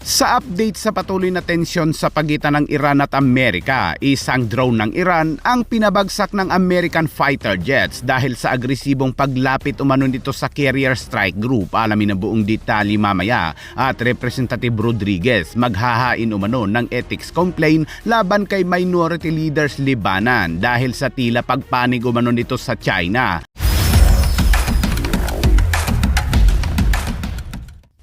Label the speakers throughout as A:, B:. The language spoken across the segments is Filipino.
A: Sa update sa patuloy na tensyon sa pagitan ng Iran at Amerika, isang drone ng Iran ang pinabagsak ng American fighter jets dahil sa agresibong paglapit umano nito sa carrier strike group. Alamin ang buong detalye mamaya at Representative Rodriguez maghahain umano ng ethics complaint laban kay minority leaders Libanan dahil sa tila pagpanig umano nito sa China.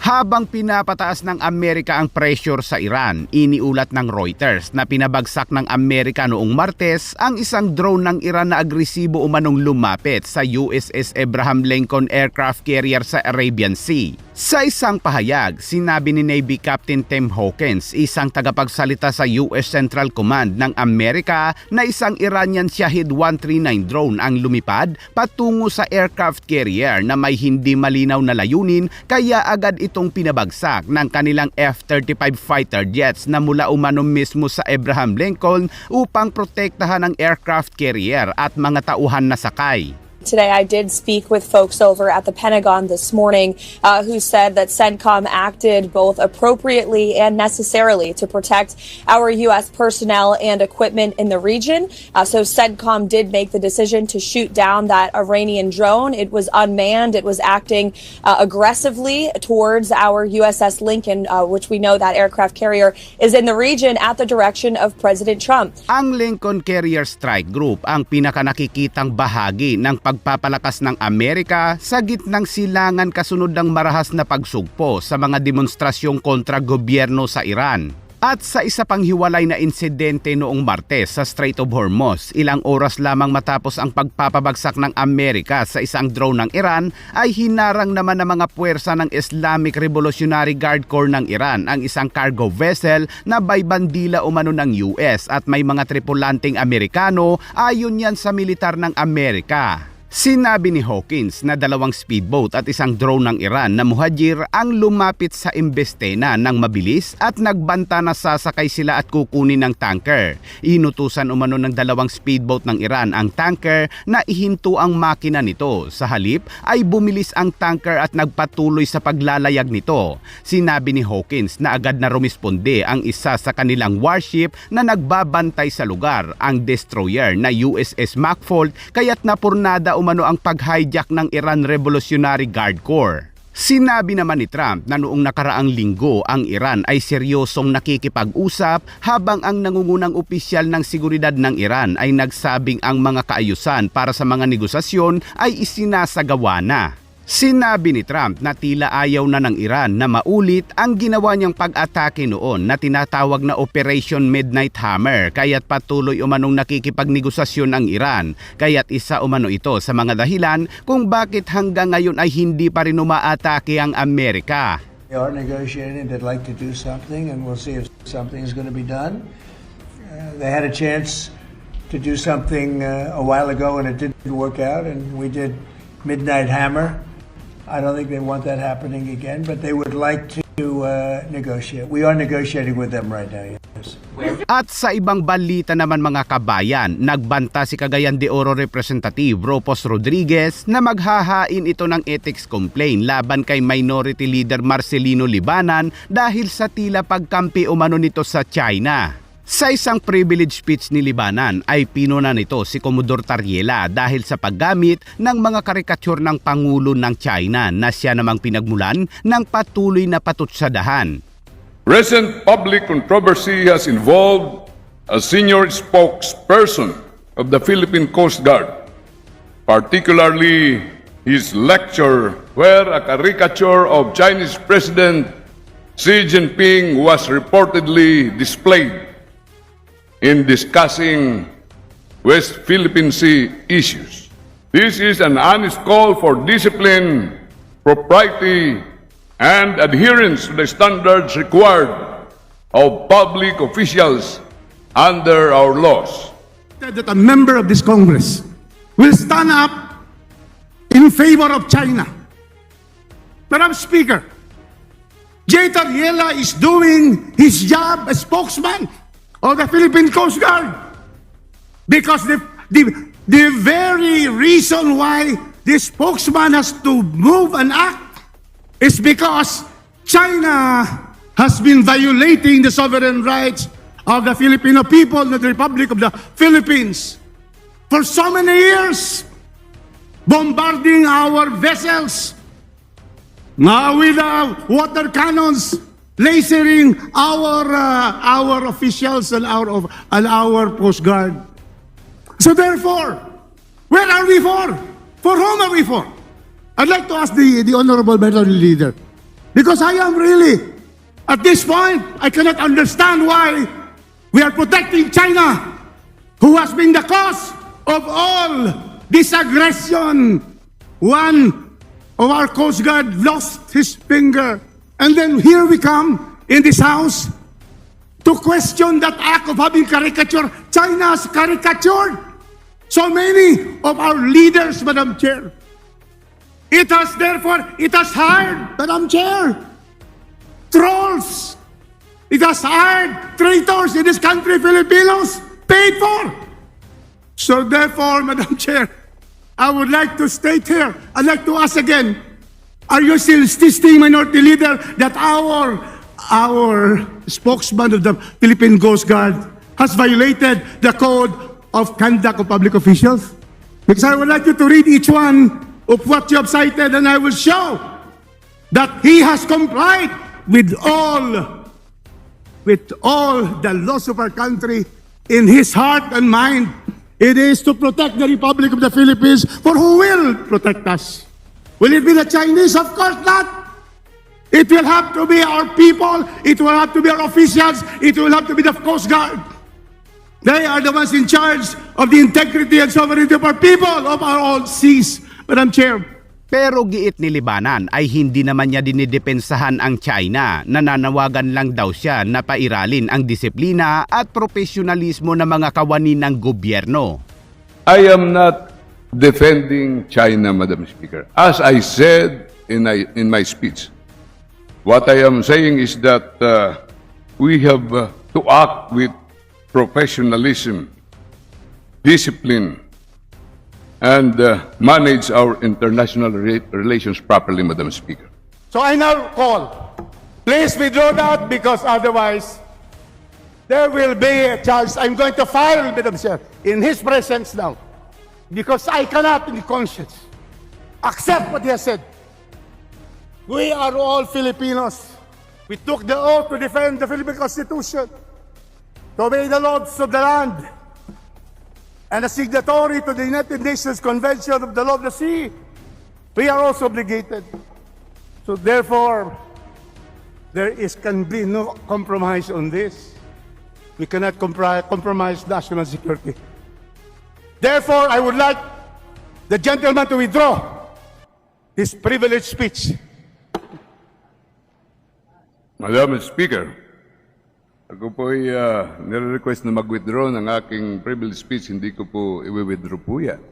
A: Habang pinapataas ng Amerika ang pressure sa Iran, iniulat ng Reuters na pinabagsak ng Amerika noong Martes ang isang drone ng Iran na agresibo umanong lumapit sa USS Abraham Lincoln aircraft carrier sa Arabian Sea. Sa isang pahayag, sinabi ni Navy Captain Tim Hawkins, isang tagapagsalita sa US Central Command ng Amerika, na isang Iranian Shahed 139 drone ang lumipad patungo sa aircraft carrier na may hindi malinaw na layunin, kaya agad itong pinabagsak ng kanilang F-35 fighter jets na mula umano mismo sa Abraham Lincoln upang protektahan ang aircraft carrier at mga tauhan na sakay.
B: Today, I did speak with folks over at the Pentagon this morning who said that CENTCOM acted both appropriately and necessarily to protect our U.S. personnel and equipment in the region. So CENTCOM did make the decision to shoot down that Iranian drone. It was unmanned. It was acting aggressively towards our USS Lincoln, which we know that aircraft carrier is in the region at the direction of President Trump.
A: Ang Lincoln Carrier Strike Group ang pinakanakikitang bahagi ng pagpapalakas ng Amerika sa gitnang silangan kasunod ng marahas na pagsugpo sa mga demonstrasyong kontra gobyerno sa Iran. At sa isa pang hiwalay na insidente noong Martes sa Strait of Hormuz, ilang oras lamang matapos ang pagpapabagsak ng Amerika sa isang drone ng Iran, ay hinarang naman ng mga puwersa ng Islamic Revolutionary Guard Corps ng Iran ang isang cargo vessel na may bandila umano ng US at may mga tripulanteng Amerikano, ayon yan sa militar ng Amerika. Sinabi ni Hawkins na 2 speedboat at isang drone ng Iran na muhajir ang lumapit sa imbestena ng mabilis at nagbanta na sasakay sila at kukunin ng tanker. Inutusan umano ng 2 speedboat ng Iran ang tanker na ihinto ang makina nito. Sa halip ay bumilis ang tanker at nagpatuloy sa paglalayag nito. Sinabi ni Hawkins na agad na rumisponde ang isa sa kanilang warship na nagbabantay sa lugar, ang destroyer na USS McFault, kaya't napurnada umano ang pag-hijack ng Iran Revolutionary Guard Corps. Sinabi naman ni Trump na noong nakaraang linggo ang Iran ay seryosong nakikipag-usap, habang ang nangungunang opisyal ng seguridad ng Iran ay nagsabing ang mga kaayusan para sa mga negosasyon ay isinasagawa na. Sinabi ni Trump na tila ayaw na ng Iran na maulit ang ginawa niyang pag-atake noon na tinatawag na Operation Midnight Hammer, kaya't patuloy umanong nakikipagnegosasyon ang Iran, kaya't isa umano ito sa mga dahilan kung bakit hanggang ngayon ay hindi pa rin umaatake ang Amerika.
C: They are negotiating. They'd like to do something, and we'll see if something is going to be done. They had a chance to do something a while ago, and it didn't work out, and we did Midnight Hammer. I don't think they want that happening again, but they would like to negotiate. We are negotiating with them right now, yes.
A: At sa ibang balita naman mga kabayan, nagbanta si Cagayan de Oro Representative Ropos Rodriguez na maghahain ito ng ethics complaint laban kay Minority Leader Marcelino Libanan dahil sa tila pagkampi umano nito sa China. Sa isang privilege speech ni Libanan ay pinuna nito si Commodore Tariela dahil sa paggamit ng mga karikature ng Pangulo ng China na siya namang pinagmulan ng patuloy na patutsadahan.
D: Recent public controversy has involved a senior spokesperson of the Philippine Coast Guard, particularly his lecture where a caricature of Chinese President Xi Jinping was reportedly displayed in discussing West Philippine Sea issues. This is an honest call for discipline, propriety, and adherence to the standards required of public officials under our laws.
E: That a member of this Congress will stand up in favor of China. Madam Speaker, Jay Tariela is doing his job as spokesman of the Philippine Coast Guard, because the very reason why the spokesman has to move and act is because China has been violating the sovereign rights of the Filipino people, the Republic of the Philippines, for so many years, bombarding our vessels, with water cannons, lasering our officials and our Coast Guard. So therefore, where are we for? For whom are we for? I'd like to ask the Honorable Minority Leader, because I am really, at this point, I cannot understand why we are protecting China, who has been the cause of all this aggression. One of our Coast Guard lost his finger. And then here we come in this house to question that act of having caricature. China has caricatured so many of our leaders, Madam Chair. It has hired, Madam Chair, trolls. It has hired traitors in this country, Filipinos, paid for. So therefore, Madam Chair, I would like to state here, I'd like to ask again, are you still insisting, Minority Leader, that our spokesman of the Philippine Coast Guard has violated the Code of Conduct of Public Officials? Because I would like you to read each one of what you have cited, and I will show that he has complied with all the laws of our country. In his heart and mind, it is to protect the Republic of the Philippines. For who will protect us? Will it be the Chinese? Of course not. It will have to be our people. It will have to be our officials. It will have to be the Coast Guard. They are the ones in charge of the integrity and sovereignty of our people, of our own seas. Madam Chair.
A: Pero giit ni Libanan ay hindi naman niya dinidepensahan ang China. Nananawagan lang daw siya na pairalin ang disiplina at profesionalismo ng mga kawani ng gobyerno.
D: I am not defending China, Madam Speaker. As I said in my speech, what I am saying is that we have to act with professionalism, discipline, and manage our international relations properly, Madam Speaker.
E: So I now call. Please withdraw that, because otherwise there will be a charge. I'm going to file, Madam Chair, in his presence now, because I cannot, in conscience, accept what he has said. We are all Filipinos. We took the oath to defend the Philippine Constitution, to obey the laws of the land, and a signatory to the United Nations Convention of the Law of the Sea. We are also obligated. So therefore, can be no compromise on this. We cannot compromise national security. Therefore, I would like the gentleman to withdraw his privileged speech.
D: Madam Speaker, ako po ay nire-request na mag-withdraw ng aking privilege speech. Hindi ko po i-withdraw po yan.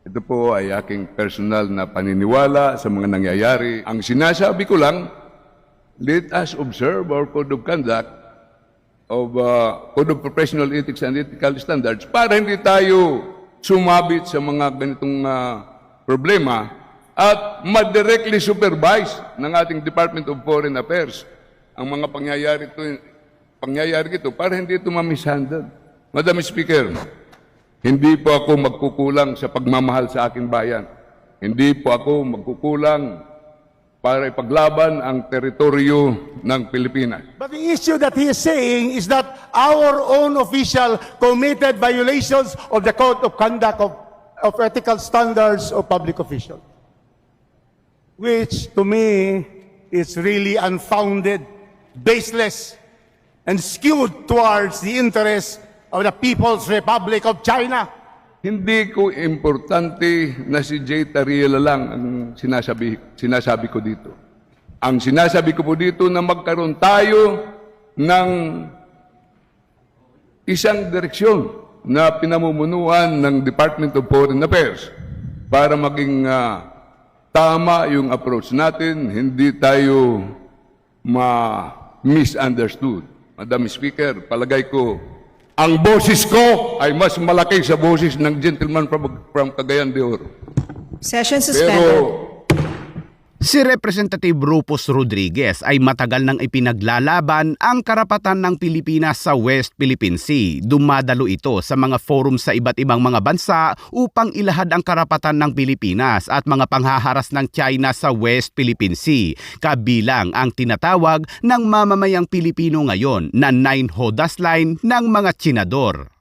D: Ito po ay aking personal na paniniwala sa mga nangyayari. Ang sinasabi ko lang, let us observe our code of conduct of Code of Professional Ethics and Ethical Standards para hindi tayo sumabit sa mga ganitong problema at ma-directly supervise ng ating Department of Foreign Affairs ang mga pangyayari ito para hindi ito ma-mishandle. Madam Speaker, hindi po ako magkukulang sa pagmamahal sa aking bayan. Hindi po ako magkukulang para ipaglaban ang teritoryo ng Pilipinas.
E: But the issue that he is saying is that our own official committed violations of the Code of Conduct of Ethical Standards of Public Officials, which to me is really unfounded, baseless, and skewed towards the interests of the People's Republic of China.
D: Hindi ko importante na si Jay Tariela lang ang sinasabi ko dito. Ang sinasabi ko po dito na magkaroon tayo ng isang direksyon na pinamumunuan ng Department of Foreign Affairs para maging tama yung approach natin, hindi tayo misunderstood. Madam Speaker, palagay ko, ang boses ko ay mas malaki sa boses ng gentleman from Cagayan de Oro.
F: Session suspended.
D: Pero
A: Si Representative Rufus Rodriguez ay matagal nang ipinaglalaban ang karapatan ng Pilipinas sa West Philippine Sea. Dumadalo ito sa mga forum sa iba't ibang mga bansa upang ilahad ang karapatan ng Pilipinas at mga panghaharas ng China sa West Philippine Sea, kabilang ang tinatawag ng mamamayang Pilipino ngayon na 9 Hodas Line ng mga tsinador.